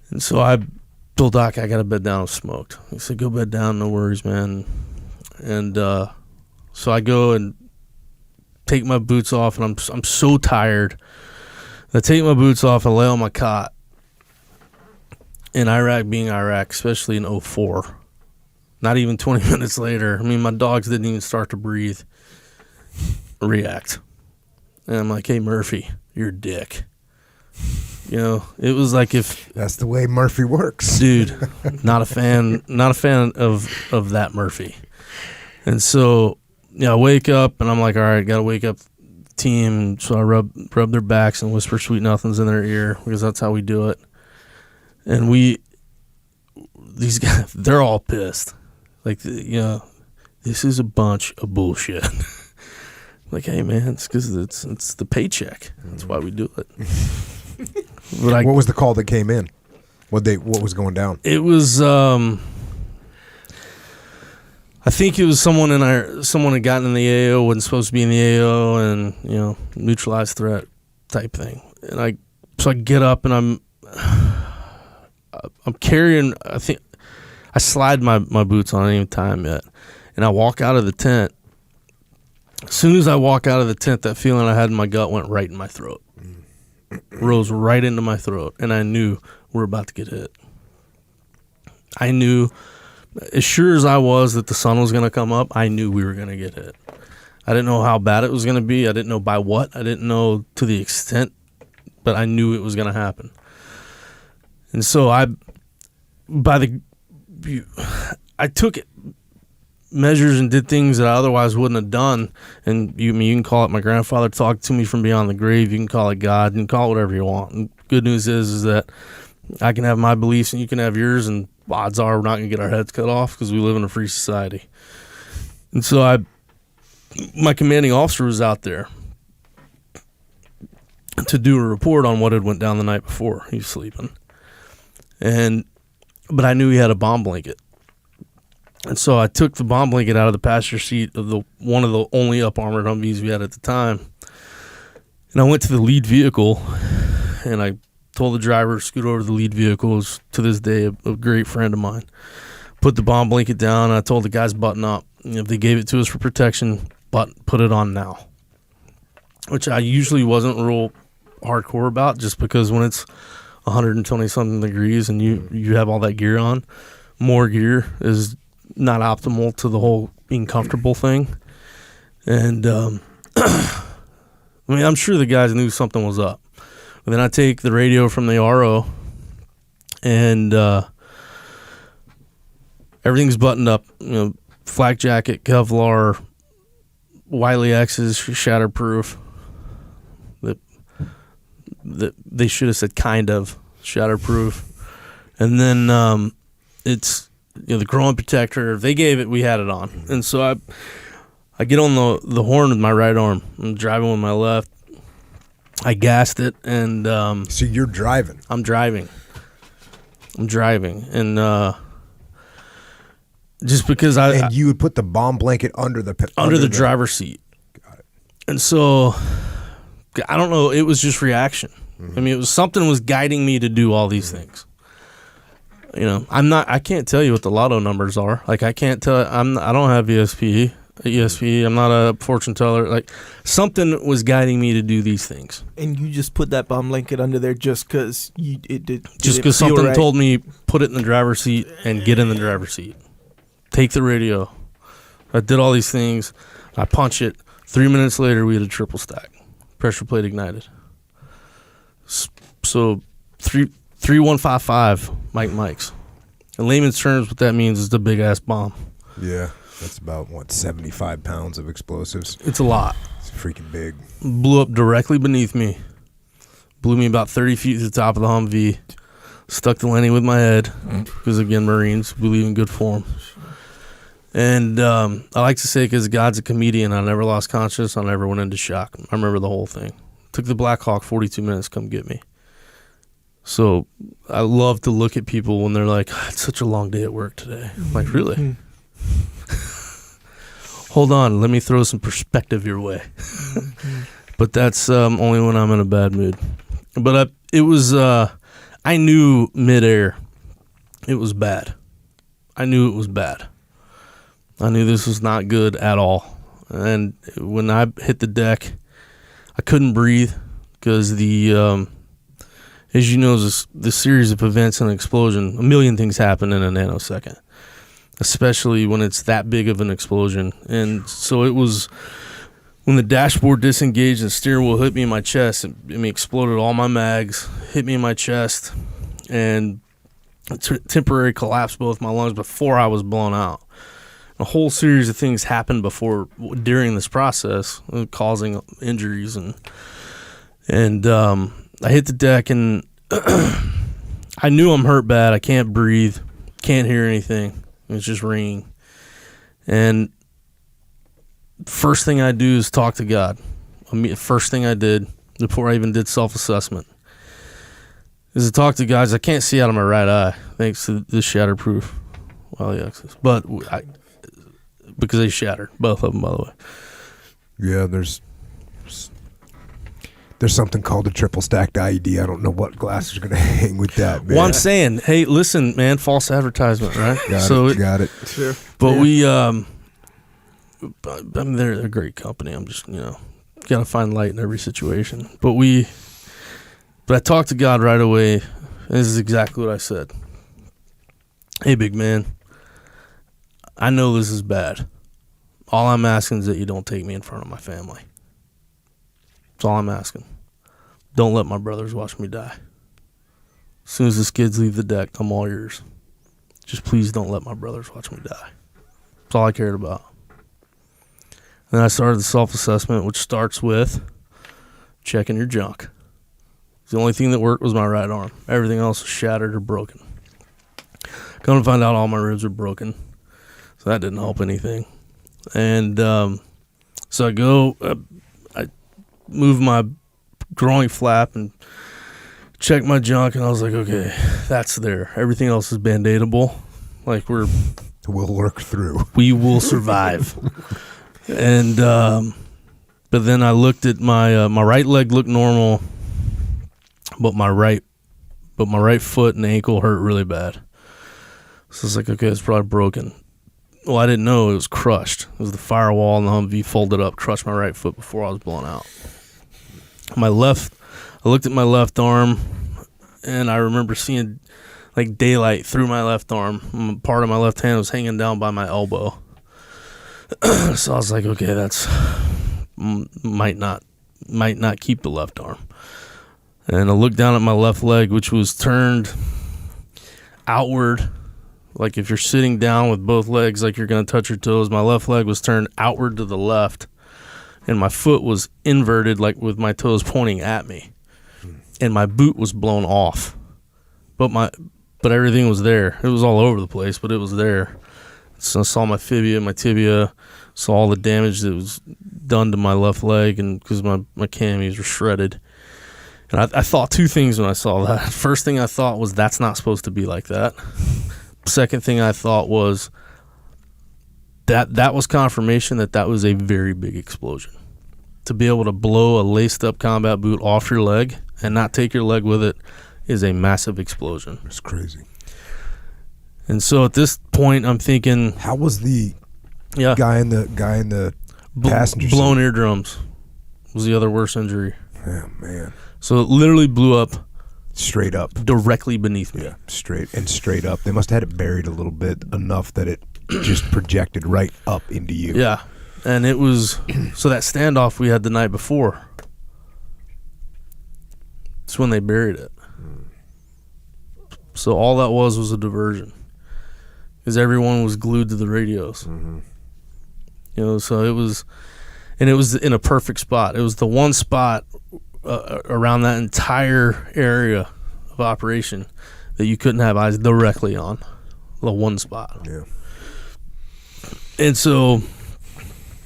And so I told Doc, I got to bed down. I was smoked. He said, go bed down. No worries, man. And so I go and take my boots off, and I'm so tired. I take my boots off and lay on my cot. In Iraq being Iraq, especially in 2004, not even 20 minutes later, I mean, my dogs didn't even start to breathe, react. And I'm like, hey, Murphy, you're a dick. You know, it was like if... That's the way Murphy works. Dude, not a fan of that Murphy. And so, yeah, I wake up, and I'm like, all right, got to wake up the team. So I rub their backs and whisper sweet nothings in their ear, because that's how we do it. And these guys, they're all pissed. Like, you know, this is a bunch of bullshit. Like, hey, man, it's because it's the paycheck. That's why we do it. But what was the call that came in? What was going down? It was, I think it was someone had gotten in the AO, wasn't supposed to be in the AO, and, you know, neutralized threat type thing. And so I get up, and I'm carrying, I think, I slide my boots on, I didn't even tie them yet. And I walk out of the tent. As soon as I walk out of the tent, that feeling I had in my gut went right in my throat. Rose right into my throat. And I knew we're about to get hit. I knew, as sure as I was that the sun was going to come up, I knew we were going to get hit. I didn't know how bad it was going to be. I didn't know by what. I didn't know to the extent, but I knew it was going to happen. And so I took measures and did things that I otherwise wouldn't have done. And you can call it my grandfather talked to me from beyond the grave. You can call it God. You can call it whatever you want. And good news is that I can have my beliefs and you can have yours, and odds are we're not going to get our heads cut off because we live in a free society. And so my commanding officer was out there to do a report on what had went down the night before. He was sleeping. But I knew he had a bomb blanket. And so I took the bomb blanket out of the passenger seat of one of the only up-armored Humvees we had at the time. And I went to the lead vehicle, and I told the driver to scoot over to the lead vehicle. It was, to this day, a great friend of mine. Put the bomb blanket down, and I told the guys button up. And if they gave it to us for protection, put it on now. Which I usually wasn't real hardcore about, just because when it's 120-something degrees and you have all that gear on, more gear is not optimal to the whole being comfortable thing. And I mean, I'm sure the guys knew something was up. And then I take the radio from the RO, and everything's buttoned up, you know, flak jacket, Kevlar, Wiley X's, shatterproof. That they should have said kind of shatterproof. And then it's, you know, the growing protector. They gave it, we had it on. And so I get on the horn with my right arm. I'm driving with my left. I gassed it, and so you're driving. I'm driving. And just because and you would put the bomb blanket under the driver's seat. Got it. And so I don't know, it was just reaction. I mean, it was something was guiding me to do all these things. You know, I can't tell you what the lotto numbers are. Like, I can't tell, I don't have ESP. I'm not a fortune teller. Like, something was guiding me to do these things. And you just put that bomb blanket under there just because it did. Just because something told me, put it in the driver's seat and get in the driver's seat. Take the radio. I did all these things. I punch it. 3 minutes later, we had a triple stack. Pressure plate ignited. So 3155 Mike's. In layman's terms, what that means is the big ass bomb. Yeah, that's about 75 pounds of explosives. It's a lot. It's freaking big. Blew up directly beneath me. Blew me about 30 feet to the top of the Humvee. Stuck the landing with my head because, again, Marines believe in good form. And I like to say, because God's a comedian, I never lost consciousness. I never went into shock. I remember the whole thing. Took the Black Hawk 42 minutes to come get me. So I love to look at people when they're like, it's such a long day at work today. I'm like, really? Hold on, let me throw some perspective your way. But that's only when I'm in a bad mood. But it was, I I knew midair it was bad. I knew it was bad. I knew this was not good at all. And when I hit the deck, I couldn't breathe because as you know, this series of events and explosion, a million things happen in a nanosecond, especially when it's that big of an explosion. And so it was when the dashboard disengaged and the steering wheel hit me in my chest. It exploded all my mags, hit me in my chest, and temporary collapse both my lungs before I was blown out. A whole series of things happened during this process, causing injuries, and I hit the deck, and I knew I'm hurt bad. I can't breathe, can't hear anything. It's just ringing. And first thing I do is talk to God. First thing I did before I even did self-assessment is to talk to God. I can't see out of my right eye thanks to the shatterproof Axis, but because they shattered, both of them, by the way. Yeah, there's something called a triple stacked IED. I don't know what glass is going to hang with that, man. Well, I'm saying, hey, listen, man, false advertisement, right? Got it. Sure. But we, I mean, they're a great company. I'm just, got to find light in every situation. But I talked to God right away. This is exactly what I said. Hey, big man, I know this is bad. All I'm asking is that you don't take me in front of my family. That's all I'm asking. Don't let my brothers watch me die. As soon as the skids leave the deck, I'm all yours. Just please don't let my brothers watch me die. That's all I cared about. Then I started the self-assessment, which starts with checking your junk. The only thing that worked was my right arm. Everything else was shattered or broken. Come to find out, all my ribs were broken. So that didn't help anything. And so I go, I move my groin flap and check my junk, and I was like, okay, that's there. Everything else is Band-Aidable. Like, we'll work through. We will survive. And but then I looked at my right leg looked normal, but my right foot and ankle hurt really bad. So it's like, okay, it's probably broken. Well, I didn't know it was crushed. It was the firewall and the Humvee folded up, crushed my right foot before I was blown out. I looked at my left arm, and I remember seeing like daylight through my left arm. Part of my left hand was hanging down by my elbow. So I was like, okay, that's might not keep the left arm. And I looked down at my left leg, which was turned outward. Like if you're sitting down with both legs like you're going to touch your toes, my left leg was turned outward to the left, and my foot was inverted, like with my toes pointing at me. And my boot was blown off. But everything was there. It was all over the place, but it was there. So I saw my fibia, my tibia, saw all the damage that was done to my left leg, and because my camis were shredded. And I thought two things when I saw that. First thing I thought was, that's not supposed to be like that. Second thing I thought was that was confirmation that was a very big explosion. To be able to blow a laced-up combat boot off your leg and not take your leg with it is a massive explosion. It's crazy. And so at this point, I'm thinking, how was the guy in the passenger seat? Blown eardrums was the other worst injury. Oh, man. So it literally blew up. Straight up. Directly beneath me. Yeah, straight up. They must have had it buried a little bit enough that it just projected right up into you. Yeah. And it was, so that standoff we had the night before, it's when they buried it. So all that was a diversion. Because everyone was glued to the radios. Mm-hmm. So it was in a perfect spot. It was the one spot around that entire area of operation that you couldn't have eyes directly on. The one spot. Yeah. And so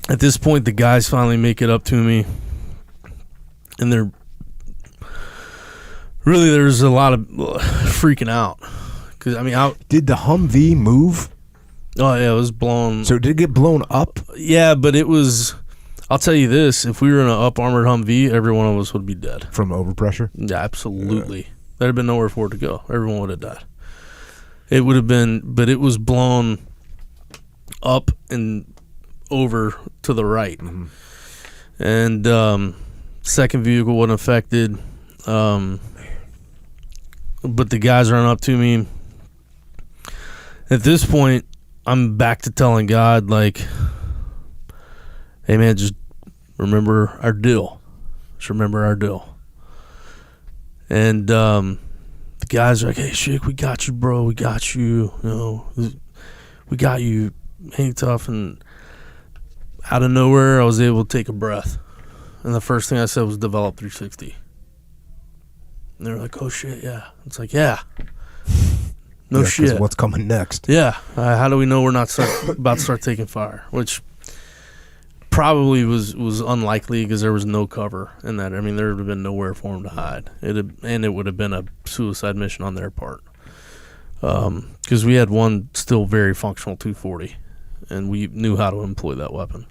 at this point, the guys finally make it up to me, and there's a lot of freaking out. Because did the Humvee move? Oh yeah, it was blown. So did it get blown up? Yeah, but it was. I'll tell you this: if we were in an up armored Humvee, every one of us would be dead From overpressure. Yeah, absolutely. There'd have been nowhere for it to go. Everyone would have died. It would have been, but it was blown up and over to the right. Mm-hmm. And second vehicle wasn't affected. But the guys run up to me. At this point, I'm back to telling God, like, hey, man, just remember our deal. Just remember our deal. And the guys are like, hey, Schick, we got you, bro. We got you. You know, we got you. Hang tough. And out of nowhere, I was able to take a breath. And the first thing I said was develop 360. And they were like, oh, shit, yeah. It's like, yeah. No shit. What's coming next? Yeah. How do we know we're not about to start taking fire? Which probably was unlikely because there was no cover in that. I mean, there would have been nowhere for them to hide. It would have been a suicide mission on their part. Because we had one still very functional 240, and we knew how to employ that weapon.